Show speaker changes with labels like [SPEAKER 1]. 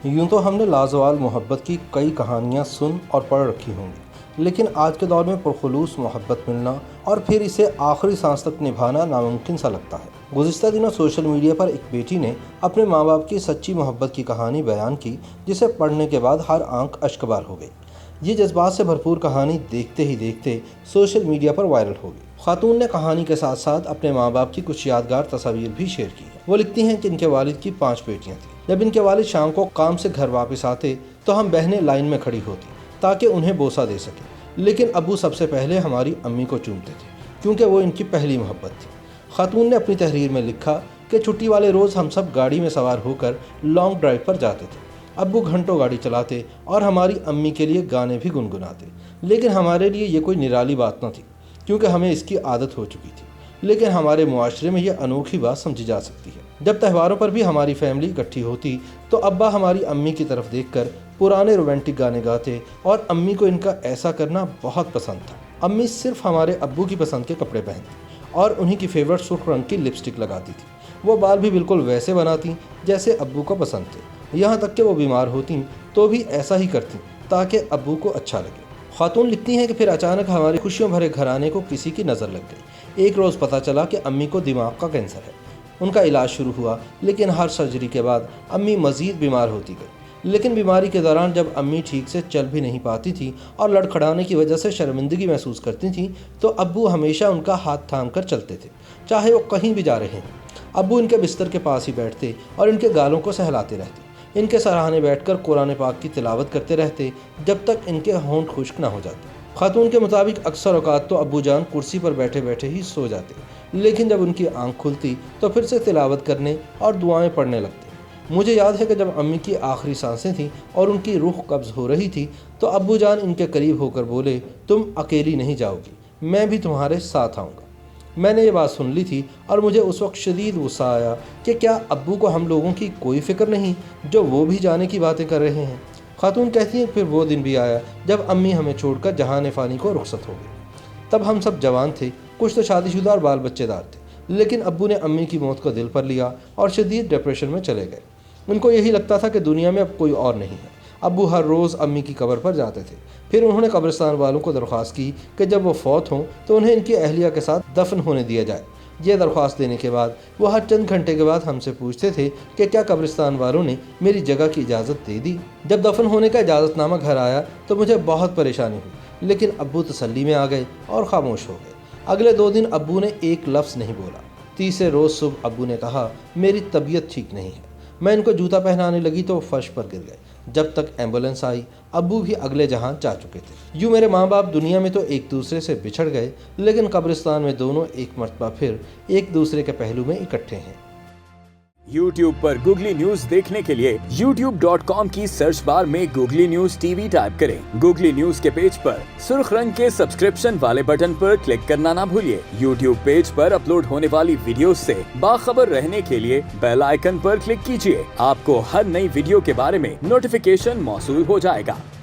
[SPEAKER 1] यूं तो हमने लाजवाल मोहब्बत की कई कहानियां सुन और पढ़ रखी होंगी, लेकिन आज के दौर में पुरखुलूस मोहब्बत मिलना और फिर इसे आखिरी सांस तक निभाना नामुमकिन सा लगता है। गुज़िश्ता दिनों सोशल मीडिया पर एक बेटी ने अपने माँ बाप की सच्ची मोहब्बत की कहानी बयान की, जिसे पढ़ने के बाद हर आंख अश्कबार हो गई। ये जज्बात से भरपूर कहानी देखते ही देखते सोशल मीडिया पर वायरल हो गई। खातून ने कहानी के साथ साथ अपने माँ बाप की कुछ यादगार तस्वीर भी शेयर की है। वो लिखती हैं कि इनके वालिद की 5 बेटियाँ थीं। जब इनके वालिद शाम को काम से घर वापस आते तो हम बहनें लाइन में खड़ी होती ताकि उन्हें बोसा दे सके, लेकिन अब्बू सबसे पहले हमारी अम्मी को चूमते थे क्योंकि वो इनकी पहली मोहब्बत थी। खातून ने अपनी तहरीर में लिखा कि छुट्टी वाले रोज़ हम सब गाड़ी में सवार होकर लॉन्ग ड्राइव पर जाते थे। अब्बू घंटों गाड़ी चलाते और हमारी अम्मी के लिए गाने भी गुनगुनाते, लेकिन हमारे लिए ये कोई निराली बात न थी क्योंकि हमें इसकी आदत हो चुकी थी। लेकिन हमारे मुआशरे में यह अनोखी बात समझी जा सकती है। जब त्योहारों पर भी हमारी फैमिली इकट्ठी होती तो अब्बा हमारी अम्मी की तरफ देखकर पुराने रोमांटिक गाने गाते और अम्मी को इनका ऐसा करना बहुत पसंद था। अम्मी सिर्फ हमारे अब्बू की पसंद के कपड़े पहनती और उन्हीं की फेवरेट सुर्ख रंग की लिपस्टिक लगाती थी। वो बाल भी बिल्कुल वैसे बनाती जैसे अब्बू को पसंद थे। यहाँ तक कि वो बीमार होती तो भी ऐसा ही करती ताकि अब्बू को अच्छा लगे। खातून लिखती हैं कि फिर अचानक हमारी खुशियों भरे घराने को किसी की नज़र लग गई। एक रोज़ पता चला कि अम्मी को दिमाग का कैंसर है। उनका इलाज शुरू हुआ, लेकिन हर सर्जरी के बाद अम्मी मज़ीद बीमार होती गई। लेकिन बीमारी के दौरान जब अम्मी ठीक से चल भी नहीं पाती थी और लड़खड़ाने की वजह से शर्मिंदगी महसूस करती थी तो अब्बू हमेशा उनका हाथ थाम कर चलते थे, चाहे वो कहीं भी जा रहे हैं। अब्बू इनके बिस्तर के पास ही बैठते और इनके गालों को सहलाते रहते। इनके सराहने बैठकर कुरान पाक की तिलावत करते रहते जब तक इनके होंठ खुश्क ना हो जाते। खातून के मुताबिक अक्सर औकात तो अब्बू जान कुर्सी पर बैठे बैठे ही सो जाते, लेकिन जब उनकी आंख खुलती तो फिर से तिलावत करने और दुआएं पढ़ने लगते। मुझे याद है कि जब अम्मी की आखिरी सांसें थीं और उनकी रूह कब्ज़ हो रही थी तो अब्बू जान इनके करीब होकर बोले, तुम अकेली नहीं जाओगी, मैं भी तुम्हारे साथ आऊँगा। मैंने ये बात सुन ली थी और मुझे उस वक्त शदीद गुस्सा आया कि क्या अब्बू को हम लोगों की कोई फ़िक्र नहीं जो वो भी जाने की बातें कर रहे हैं। खातून कहती हैं फिर वो दिन भी आया जब अम्मी हमें छोड़कर जहान फ़ानी को रुखसत हो गई। तब हम सब जवान थे, कुछ तो शादीशुदा और बाल बच्चेदार थे, लेकिन अब्बू ने अम्मी की मौत को दिल पर लिया और शदीद डिप्रेशन में चले गए। उनको यही लगता था कि दुनिया में अब कोई और नहीं है। अब्बू हर रोज़ अम्मी की कब्र पर जाते थे। फिर उन्होंने कब्रिस्तान वालों को दरख्वास्त की कि जब वो फौत हों तो उन्हें इनकी अहलिया के साथ दफन होने दिया जाए। ये दरख्वास्त देने के बाद वो हर चंद घंटे के बाद हमसे पूछते थे कि क्या कब्रिस्तान वालों ने मेरी जगह की इजाज़त दे दी। जब दफन होने का इजाज़तनामा घर आया तो मुझे बहुत परेशानी हुई, लेकिन अब्बू तसल्ली में आ गए और खामोश हो गए। अगले 2 दिन अब्बू ने एक लफ्ज़ नहीं बोला। तीसरे रोज़ सुबह अब्बू ने कहा, मेरी तबीयत ठीक नहीं है। मैं इनको जूता पहनाने लगी तो फर्श पर गिर गए। जब तक एम्बुलेंस आई अब्बू भी अगले जहां जा चुके थे। यूँ मेरे माँ बाप दुनिया में तो एक दूसरे से बिछड़ गए, लेकिन कब्रिस्तान में दोनों एक मर्तबा फिर एक दूसरे के पहलू में इकट्ठे हैं।
[SPEAKER 2] YouTube पर गूगली न्यूज देखने के लिए youtube.com की सर्च बार में गूगली न्यूज टीवी टाइप करें। गूगली न्यूज के पेज पर सुर्ख रंग के सब्सक्रिप्शन वाले बटन पर क्लिक करना ना भूलिए। YouTube पेज पर अपलोड होने वाली वीडियोस से बाखबर रहने के लिए बेल आइकन पर क्लिक कीजिए। आपको हर नई वीडियो के बारे में नोटिफिकेशन मौसूल हो जाएगा।